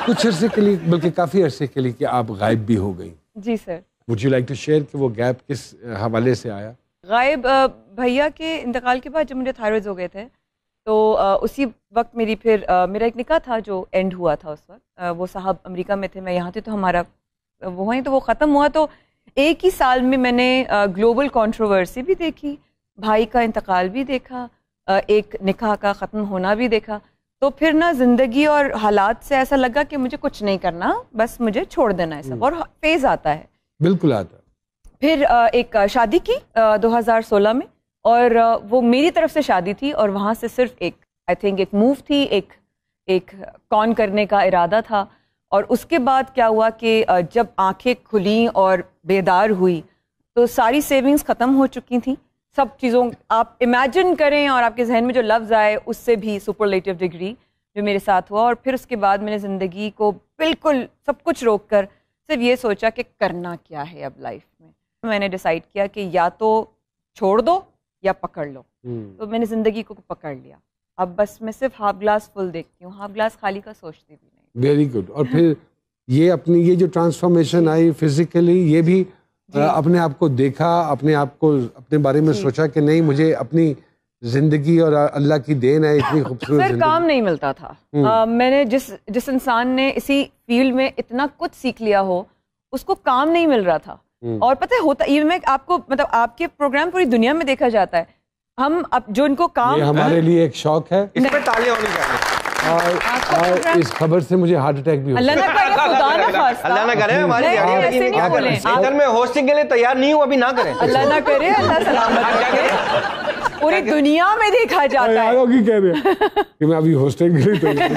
कुछ अरसे के लिए, बल्कि काफ़ी अरसे के लिए कि आप गायब भी हो गई। जी sir. Would you like to share कि वो गैप किस हवाले से आया? गायब भैया के इंतकाल के बाद जब मुझे थायराइड हो गए थे तो उसी वक्त मेरा एक निकाह था जो एंड हुआ था उस वक्त। वो साहब अमेरिका में थे, मैं यहाँ थी, तो हमारा वो है तो वो ख़त्म हुआ। तो एक ही साल में मैंने ग्लोबल कंट्रोवर्सी भी देखी, भाई का इंतकाल भी देखा, एक निकाह का ख़त्म होना भी देखा। तो फिर ना ज़िंदगी और हालात से ऐसा लगा कि मुझे कुछ नहीं करना, बस मुझे छोड़ देना है सब, और फेज़ आता है। बिल्कुल आता। फिर एक शादी की 2016 में, और वो मेरी तरफ से शादी थी, और वहाँ से सिर्फ एक मूव थी, एक कॉन करने का इरादा था। और उसके बाद क्या हुआ कि जब आंखें खुली और बेदार हुई तो सारी सेविंग्स ख़त्म हो चुकी थी। सब चीज़ों, आप इमेजिन करें और आपके जहन में जो लफ्ज़ आए उससे भी सुपरलेटिव डिग्री जो मेरे साथ हुआ। और फिर उसके बाद मैंने ज़िंदगी को बिल्कुल सब कुछ रोक कर सिर्फ ये सोचा कि करना क्या है अब लाइफ में। मैंने डिसाइड किया कि या तो छोड़ दो या पकड़ लो। तो मैंने ज़िंदगी को पकड़ लिया। अब बस मैं सिर्फ हाफ ग्लास फुल देखती हूँ, हाफ ग्लास खाली का सोचती भी नहीं। Very good. और फिर ये जो ट्रांसफॉर्मेशन आई फिजिकली, ये भी अपने आप को देखा, अपने आप को अपने बारे में सोचा कि नहीं, मुझे अपनी जिंदगी और अल्लाह की देन है इतनी खूबसूरत। सर काम नहीं मिलता था। मैंने जिस इंसान ने इसी फील्ड में इतना कुछ सीख लिया हो उसको काम नहीं मिल रहा था। और पता है होता ये, मैं आपको मतलब आपके प्रोग्राम पूरी दुनिया में देखा जाता है। हम अब जो इनको काम, ये हमारे लिए एक शौक है, इस पे तालियां होनी चाहिए। और इस खबर से मुझे हार्ट अटैक भी हो गया। अल्लाह ना करे, हमारी सेंटर में होस्टिंग के लिए तैयार नहीं हूँ, अभी ना करें। अल्लाह ना करे, अल्लाह सलामत रखे। पूरी दुनिया में देखा जाता है कह रहे हैं कि मैं अभी होस्टिंग के लिए तैयार।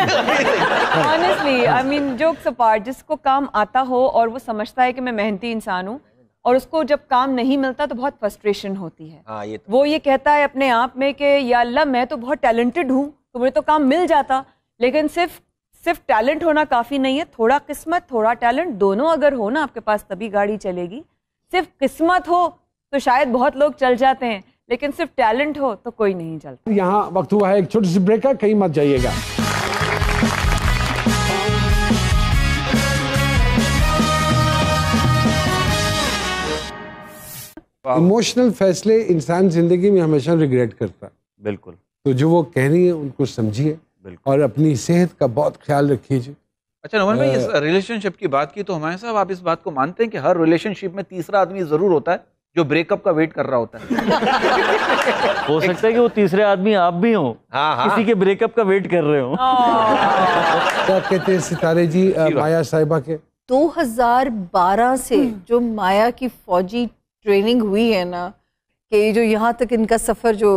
Honestly I mean jokes apart, जिसको काम आता हो और वो समझता है कि मैं मेहनती इंसान हूँ, और उसको जब काम नहीं मिलता तो बहुत फ्रस्ट्रेशन होती है। वो ये कहता है अपने आप में कि या अल्लाह मैं तो बहुत टैलेंटेड हूँ, तो मुझे तो काम मिल जाता। लेकिन सिर्फ टैलेंट होना काफ़ी नहीं है, थोड़ा किस्मत थोड़ा टैलेंट दोनों अगर हो ना आपके पास तभी गाड़ी चलेगी। सिर्फ किस्मत हो तो शायद बहुत लोग चल जाते हैं, लेकिन सिर्फ टैलेंट हो तो कोई नहीं चलता। यहाँ वक्त हुआ है एक छोटी सी ब्रेक का, कहीं मत जाइएगा। इमोशनल फैसले इंसान जिंदगी में हमेशा रिग्रेट करता है। बिल्कुल। तो जो वो कह रही है उनको समझिए और अपनी सेहत का बहुत ख्याल रखिए जी। अच्छा नोमान भाई, इस रिलेशनशिप की बात की तो हमारे साहब, आप इस बात को मानते हैं कि हर रिलेशनशिप में तीसरा आदमी जरूर होता है जो ब्रेकअप का वेट कर रहा होता है? हो सकता है कि वो तीसरे आदमी आप भी हो, किसी के ब्रेकअप का वेट कर रहे हो। क्या कहते हैं सितारे जी माया साहिबा के? 2012 से जो माया की फौजी ट्रेनिंग हुई है ना, कि जो यहाँ तक इनका सफ़र जो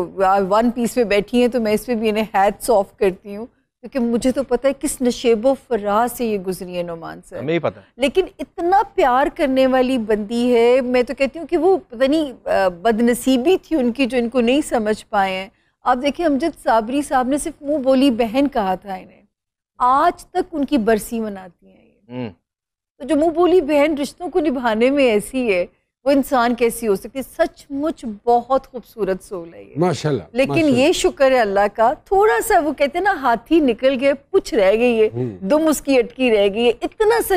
वन पीस में बैठी हैं, तो मैं इस पर भी इन्हें हैट्स ऑफ करती हूँ, क्योंकि मुझे तो पता है किस नशेबो फराज से ये गुजरी है नोमान से, हमें ही पता। लेकिन इतना प्यार करने वाली बंदी है, मैं तो कहती हूँ कि वो पता नहीं बदनसीबी थी उनकी जो इनको नहीं समझ पाए हैं। आप देखिए अमजद साबरी साहब ने सिर्फ मुँह बोली बहन कहा था इन्हें, आज तक उनकी बरसी मनाती हैं ये। तो जो मुँह बोली बहन रिश्तों को निभाने में ऐसी है, वो इंसान कैसी हो सकती है? सचमुच बहुत खूबसूरत सोल है ये, माशाल्लाह। लेकिन माशाल्लाह। ये शुक्र है अल्लाह का, थोड़ा सा वो कहते हैं ना हाथी निकल गए पुछ रह गई है, दुम उसकी अटकी रह गई है, इतना सा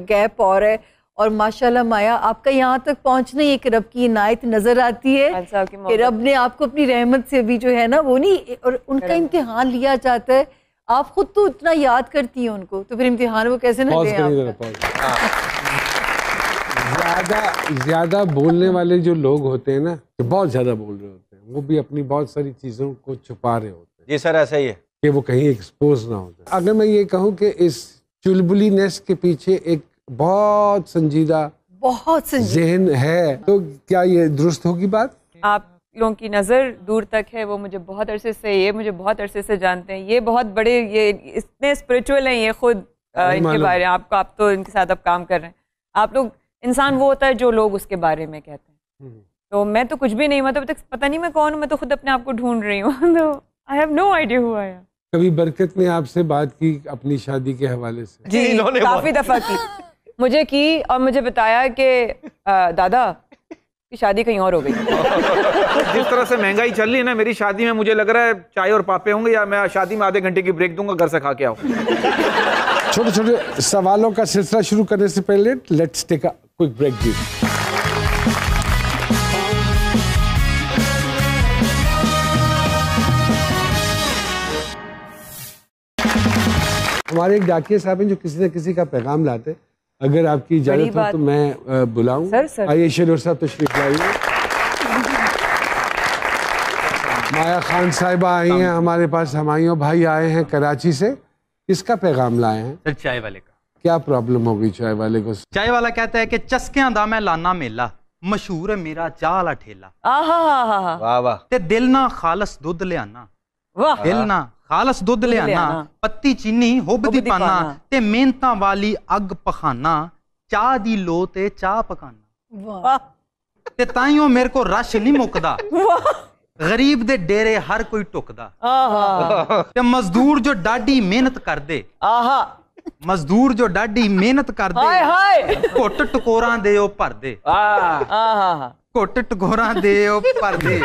गैप और है। और माशाल्लाह माया आपका यहाँ तक पहुँचना एक रब की इनायत नजर आती है कि रब ने आपको अपनी रहमत से भी जो है ना वो नहीं, और उनका इम्तिहान लिया जाता है। आप खुद तो इतना याद करती हैं उनको, तो फिर इम्तिहान वो कैसे ना दें? ज्यादा बोलने वाले जो लोग होते हैं ना, जो बहुत ज्यादा बोल रहे होते हैं, वो भी अपनी बहुत सारी चीजों को छुपा रहे होते हैं। जी सर, ऐसा ही है कि वो कहीं एक्सपोज ना हो जाए। अगर मैं ये कहूँ कि इस चुलबुलीनेस के पीछे एक बहुत संजीदा ज़हन है, तो क्या ये दुरुस्त होगी बात? आप लोगों की नज़र दूर तक है, वो मुझे बहुत अरसे से, ये मुझे बहुत अरसे से जानते हैं, ये बहुत बड़े, ये इतने स्पिरिचुअल हैं ये खुद, इनके बारे में आपको, आप तो इनके साथ अब काम कर रहे हैं। आप लोग, इंसान वो होता है जो लोग उसके बारे में कहते हैं। तो मैं तो कुछ भी नहीं, मतलब तक पता नहीं मैं कौन हूँ, मैं तो खुद अपने आप को ढूंढ रही हूँ। तो I have no idea who I am. कभी बरकत ने आपसे बात की अपनी शादी के हवाले से? जी काफी दफा की, मुझे की और मुझे बताया कि दादा की शादी कहीं और हो गई। जिस तरह से महंगाई चल रही है ना, मेरी शादी में मुझे लग रहा है चाय और पापे होंगे, या मैं शादी में आधे घंटे की ब्रेक दूंगा, घर से खा के आओ। छोटे छोटे सवालों का सिलसिला शुरू करने से पहले let's take a quick break जी। हमारे एक डाकिया साहब हैं जो किसी न किसी का पैगाम लाते। अगर आपकी इजाजत हो तो मैं बुलाऊं। आइए शेर साहब तशरीफ लाइए। माया खान साहिबा आई हैं हमारे पास, हमायूं भाई आए हैं कराची से। किसका पैगाम लाए हैं? सर चाय वाले का। क्या प्रॉब्लम हो गई चाय वाले को? चाय वाला कहता है कि चस्कियां दा मैं लाना मेला, मशहूर है मेरा चाह वाला ठेला। वाह वाह। ते दिल ना खालस दुध ले आना, दिल ना खालस दुध ले आना, पत्ती चीनी हुब दी पाना, ते मेहनतां वाली अग पखाना, चाह दी लो ते चाह पकाना। ते ताइयों मेरे को रश नहीं मुकदा, गरीब दे डेरे हर कोई टुकदा। ते मजदूर जो डाडी मेहनत कर दे, मजदूर जो डाडी मेहनत कर दे, घुट टकोरां दे ओ भर दे, घुट टकोरां दे ओ भर दे।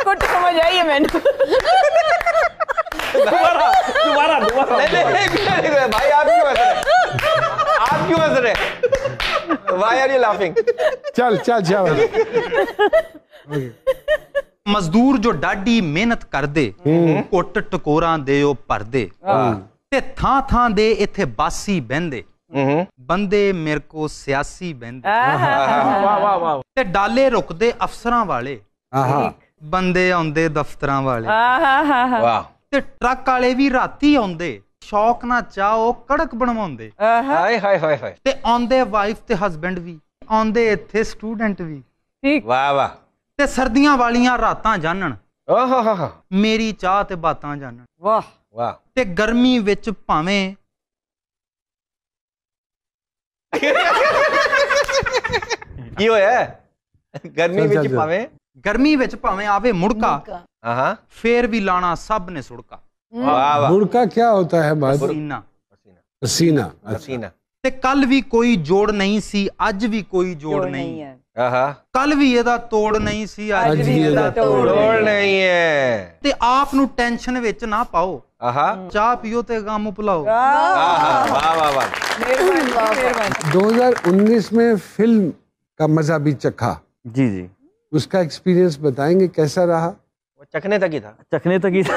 कुट समझ आई है मैंने। दोबारा नहीं, भाई आप क्यों हंस रहे? आप क्यों हंस रहे? Why are you laughing? चल चल चल। मजदूर जो डाडी मेहनत कर दे, घुट टकोरां दे ओ भर दे, ते थां थां दे इथे बासी बहंदे, बंदे मेरे को सियासी बहंदे। ते डाले रुकदे अफसरां वाले, बंदे आउंदे दफ्तरां वाले। ते ट्रक वाले भी राती आउंदे, शौक ना चाहो कड़क बनवाउंदे। ते आउंदे वाइफ ते हस्बैंड भी, आउंदे इथे स्टूडेंट भी। वाह वाह। ते सर्दियां वालियां रातां जानन, मेरी चाह ते बातां जानन। वाह वाह। ते गर्मी विच भावें की होया? गर्मी विच भावें, गर्मी विच भावें आवे मुड़का, फेर भी लाना सब ने सुड़का। वाह वाह। मुड़का क्या होता है? पसीना। पसीना। पसीना। ते कल भी कोई जोड़ नहीं सी, अज भी कोई जोड़ नहीं है। कल भी ਇਹਦਾ ਤੋੜ ਨਹੀਂ ਸੀ, ਅੱਜ ਵੀ ਇਹਦਾ ਤੋੜ ਨਹੀਂ ਹੈ। ਤੇ ਆਪ ਨੂੰ ਟੈਨਸ਼ਨ ਵਿੱਚ ਨਾ ਪਾਓ, ਚਾਹ ਪੀਓ ਤੇ ਗਮ ਭੁਲਾਓ। वाह वाह वाह। 2019 में फिल्म का मजा भी चखा। जी जी। उसका एक्सपीरियंस बताएंगे कैसा रहा? वो चखने तक ही था। चखने तक ही था।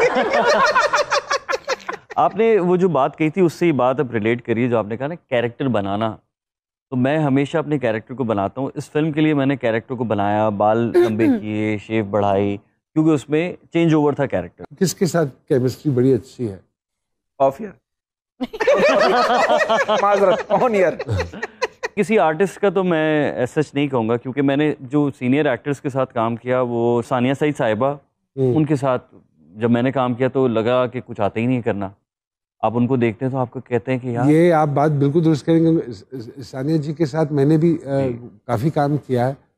आपने वो जो बात कही थी उससे ये बात अब रिलेट करिए, जो आपने कहा ना कैरेक्टर बनाना। तो मैं हमेशा अपने कैरेक्टर को बनाता हूँ। इस फिल्म के लिए मैंने कैरेक्टर को बनाया, बाल लंबे किए, शेव बढ़ाई, क्योंकि उसमें चेंज ओवर था कैरेक्टर। किसके साथ केमिस्ट्री बड़ी अच्छी है? Off year. माजरत, ऑन ईयर। किसी आर्टिस्ट का तो मैं सच नहीं कहूँगा, क्योंकि मैंने जो सीनियर एक्टर्स के साथ काम किया वो सानिया सईद साहिबा, उनके साथ जब मैंने काम किया तो लगा कि कुछ आता ही नहीं करना। आप उनको देखते हैं तो आपको कहते हैं कि यार, ये आप बात बिल्कुल दुरुस्त करेंगे। सानिया जी के साथ मैंने भी काफ़ी काम किया है।